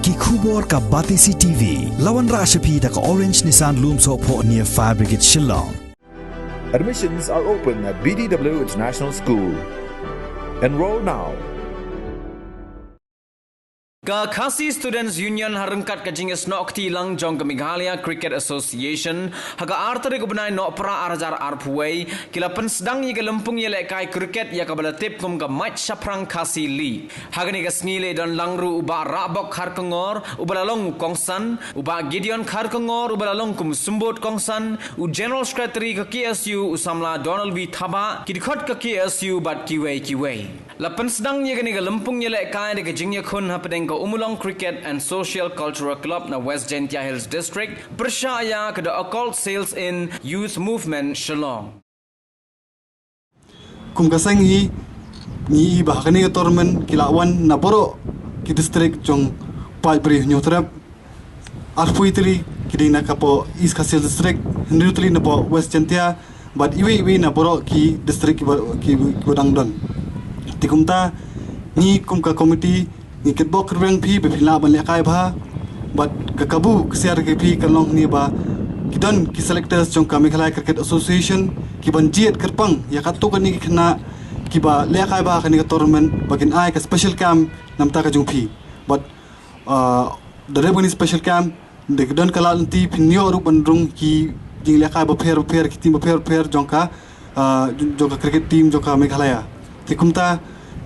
ki khubor ka Batisi TV lawan Rashapi da ka Orange Nissan Lumso po near Fire Brigade Shillong. Admissions are open at BDW International School. Enroll now. Ka Khasi Students Union harengkat kajing snokti lang jong ke Meghalaya Cricket Association haga arteri kubnai no pra arajar arpuai kila pensdang ye ke lempung ye lekai cricket ya ka balatip kum ka match saprang Khasi League haga ni ka snile don langru uba rabok khar kengor ubalalong kongsan uba Gideon khar kengor ubalalong kum sumbot kongsan u General Secretary ka KSU usamla Donald V Thaba kidkhot ka KSU bat kiwei la pensdang ye ke ni ka lempung ye lekai de kajing ye khun hapedeng Umulong Cricket and Social Cultural Club na West Gentia Hills District percaya ke the occult sales in youth movement Shillong. Kum kasang ni bahkan ni tournament kilawan na poro ki district jong pai bri nyotrap arpuitri kidi na kapo East Khasi District hendutli na po West Gentia but iwi na poro ki district ki godangdon tikumta ni kum ka committee ni ketbok kereng pi bepila ban lekai bha but kakabu kesiar ke pi kalong ni ba kidon ki selectors jong ka Meghalaya Cricket Association ki ban jiet kerpang ya katu kan ni kena ki ba lekai ba kan ni tournament bagin ai ka special camp namta ka jong pi but dari bani special camp de kidon kala nanti pinyo ru bandrung ki jing lekai ba pair ki team ba pair jong ka cricket team jong ka Meghalaya tikumta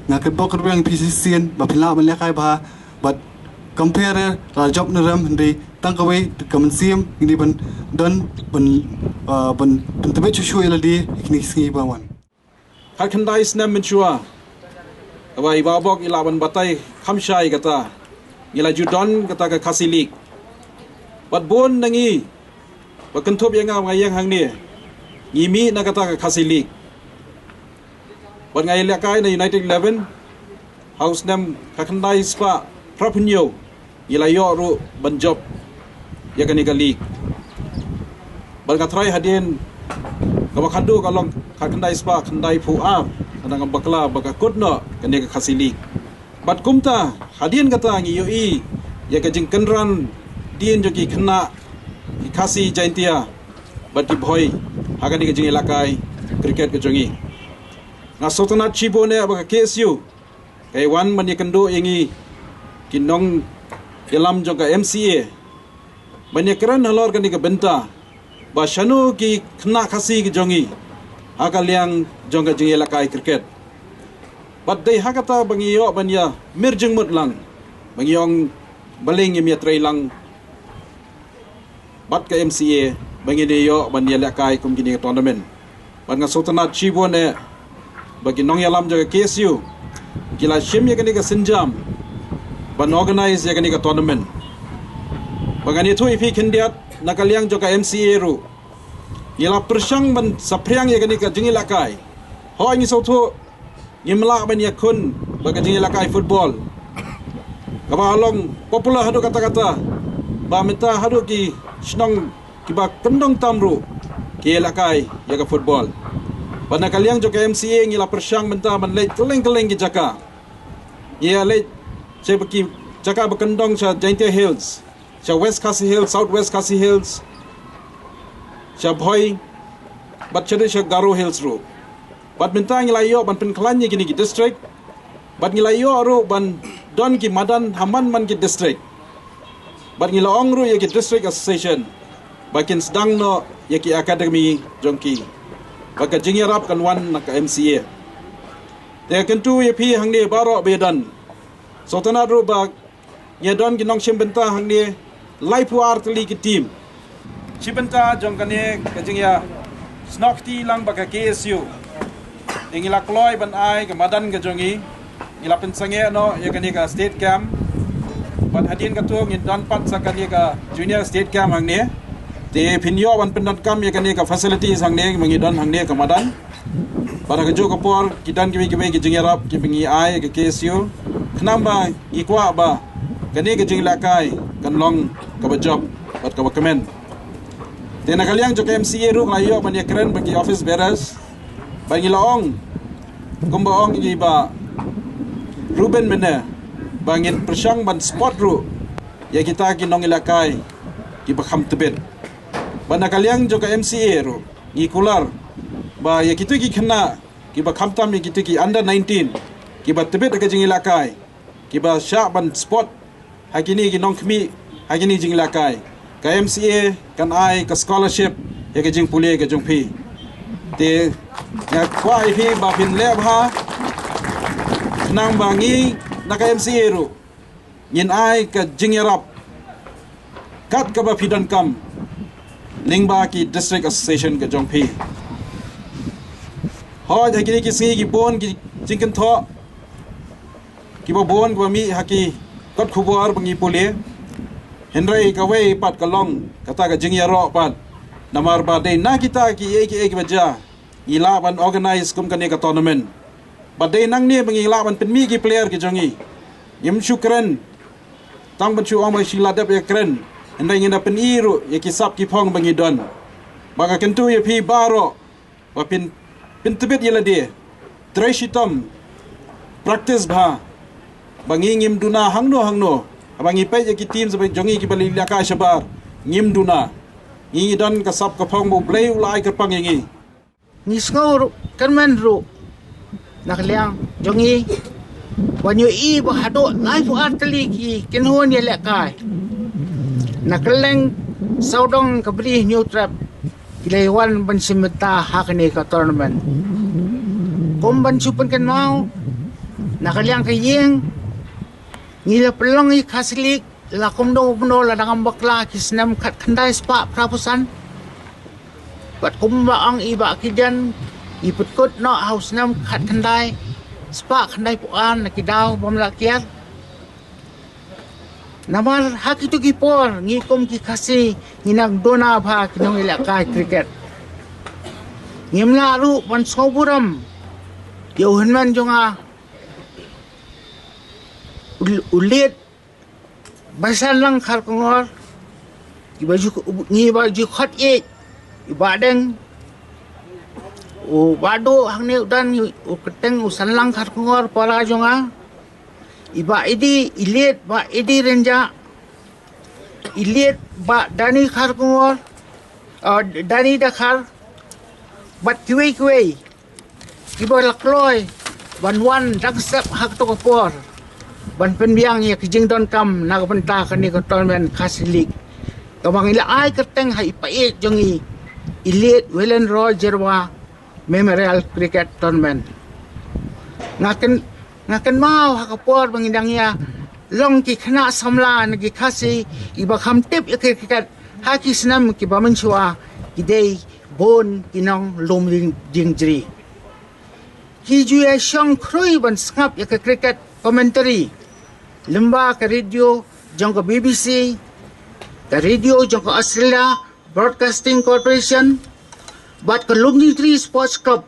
ngaket bok kereng PCCN bapila ban lekai ba but compare la job neram ndi tangkawai kemensiam ini ban don ban tebe chu eladi ikni singi bawan har khandai snam menchua awai babok ilaban batai khamshai kata ila judon kata ka Khasi League bat bon nangi bakenthop yang ngayang hang ni ngimi na kata ka Khasi League Ban ngai lekai na United 11 house nam kakandai spa prapinyo ila yo ru ban job ya kani ka league ban ka try hadin ka bakhandu ka long kakandai spa khandai pu up anang bakla baka kutno kani ka Khasi League bat kumta hadin kata ngi yo I ya ka jing kanran din jo ki khna ki Khasi Jaintia bat ki bhoi hagani ka jing lekai cricket ka jongi na Sultanat Chibone baka KSU kay wan man yakando yangi kinong yalam jong ka MCA banyakran halor kani ka benta ba shanu ki khna Khasi ki jongi akaliang jong ka jingi lakai cricket but dei hakata bangiyo banya mirjeng mutlang bangiyong baling yemi tray lang bat ka MCA bangiyo banya lakai kum kini tournament ban nga Sultanat Chibone bagi nong yalam jaga KSU kila shim ya kani ka sinjam ban organize ya kani ka tournament bagani tu ifi kendiat nakaliang joka MCA ru ila persang ban sapriang ya kani ka jingi lakai ho ingi sautu ngimla ban ya kun baga jingi lakai football kaba along popular hadu kata-kata ba minta hadu ki snong ki ba kendong tamru ki lakai ya ka football Pada kaliang joka MCA ngila persang benta man leit keleng-keleng ki jaka. Ia leit saya bagi jaka berkendong sa Jaintia Hills, sa West Khasi Hills, South West Khasi Hills, sa Bhoi, bat chede sa Garo Hills ro. Bat benta ngila yo ban penkelanya kini ki district. Bat ngila yo ro ban don ki madan haman man ki district. Bat ngila ong ro ya ki district association. Bakin sedang no ya ki academy jongki. Baka jingi rap kan wan nak MCA. Dia kentu ye pi hang ni baro bedan. Sultanat ru bag ye don ginong simbenta hang ni laipu artli ki team. Simbenta jong kan ye kajing ya snokti lang baka KSU. Ingila kloy ban ai ke madan ke jongi. Ila pensange no ye kan ye ka state camp. Ban hadin ka tu ngin don pat sa kan ye ka junior state camp hang ni. Te pinyo ban pendan kam ya kani ka facilities hang ne mangidon hang ne ka madan para ka jo ka por kidan ki ki jingerap ki pingi ai ka KSU knamba ikwa ba kani ka jingla kai kan long ka ba job at ka ba comment te nakaliang jo ka MCA ru layo ban ya kren bagi office bearers bagi laong kumba ong ba Ruben mena bangin persang ban sport ru ya kita ki nong ilakai ki bakham tebet bana kaliang joka MCA ro ngi kular ba ya kitu ki khna ki bakham tam ki kitu ki under 19 ki ba tebet ka jing ilakai ki ba sha ban sport hakini ki nong khmi hakini jing ilakai ka MCA kan ai ka scholarship ya ka jing pule ka jong phi te ya kwai phi ba pin le bha nang bangi naka MCA ro nyin ai ka jing yarap kat ka ba phidan kam ningba ki district association ka jong phi ho ja ki singi ki bon ki jingkan tho ki ba bon ko mi haki kot khubor bangi pole henry ka wei pat ka long kata ka jing yaro pat namar ba dei na kita ki ek baja ila ban organize kum kan ka tournament ba dei nang ni bangi ila ban pen mi ki player ki jongi yim shukran tang ban chu ong ba shila dap ya kren henry ngina pen iru ya ki sap ki phong bangi don baka kentu ya phi baro ba pin tebet yela dia try shitam practice bha bangi ngim duna hangno abangi pe ya ki team sabai jongi ki bali laka shabar ngim duna ngi don ka sap ka phong bo blai ulai ka pang ngi ngor kanman ru nakliang jongi wanyo I ba hado life artli ki kinhon ye lekai nakleng saudong kabri new trap kilaiwan ban simta hakne ka tournament kom ban chupan kan mau nakaliang kayeng ngila pelong I khaslik la komdo bno la dangam bakla kisnam khat khandai spa prapusan bat kumba ang iba kidan iputkot no house nam khat khandai spa khandai puan nakidaw bomla kiat namar hakitu ki por ngi kom ki khasi nginang dona bha kinong ilakai cricket ngimla ru ban soburam yo hanman jonga ulit basan lang khar kongor ibaju ngi baju khat e ibadeng o bado hangne udan o keteng usan lang khar kongor para jonga iba idi ilet ba idi renja ilet ba dani khar kongor dani da khar bat kiwe iba lakloi ban dak sep hak to kapor ban penbiang ya kijing don kam na benta kani ko tournament khaslik kamang ila ai keteng hai pae jongi ilet welen roger wa memorial cricket tournament ngaken mau hakapor bangidang ya long ki khna samla nagi khasi iba kham tip ya cricket haki snam ki bamanchwa idei bon kinong lomling jingjri ki juya shong kroi ban skap ya cricket commentary lemba ke radio jong ke BBC ke radio jong ke Australia Broadcasting Corporation bat ke Lumni Tree Sports Club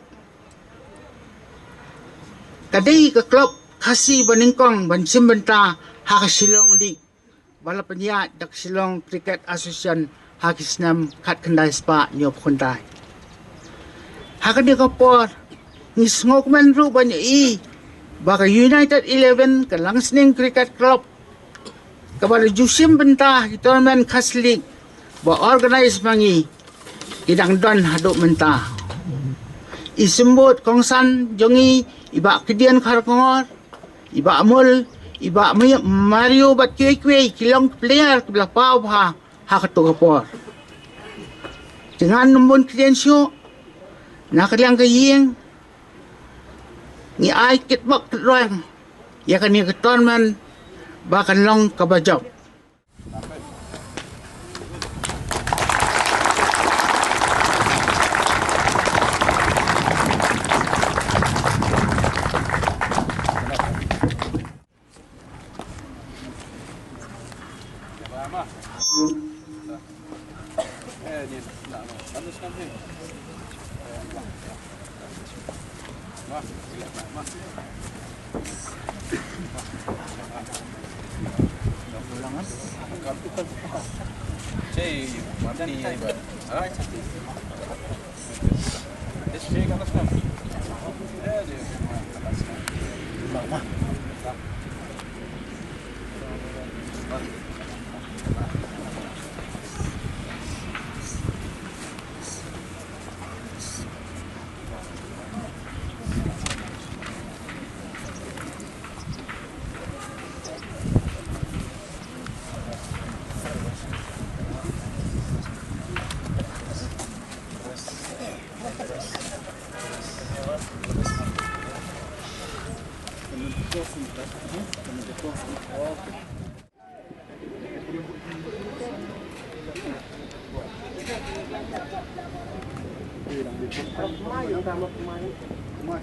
kadai ke klub khasi baningkong ban simbenta ha Shillong League bala penya dak Shillong Cricket Association ha kisnam khat khandai spa nyop khundai ha ka de ko por ni ngokmen ru ban I baka United 11 ke Langsning Cricket Club kepada jusim bentah di tournament khaslik ba organize mangi kidang don haduk mentah isembut kongsan jongi iba kedian kharkongor iba amul iba Mario bat kwe kilong player kebla pau ha hakatu kapor dengan nombor credential nak liang kayeng ni ai kit bak roang ya kan ni tournament bakan long kabajok Mas,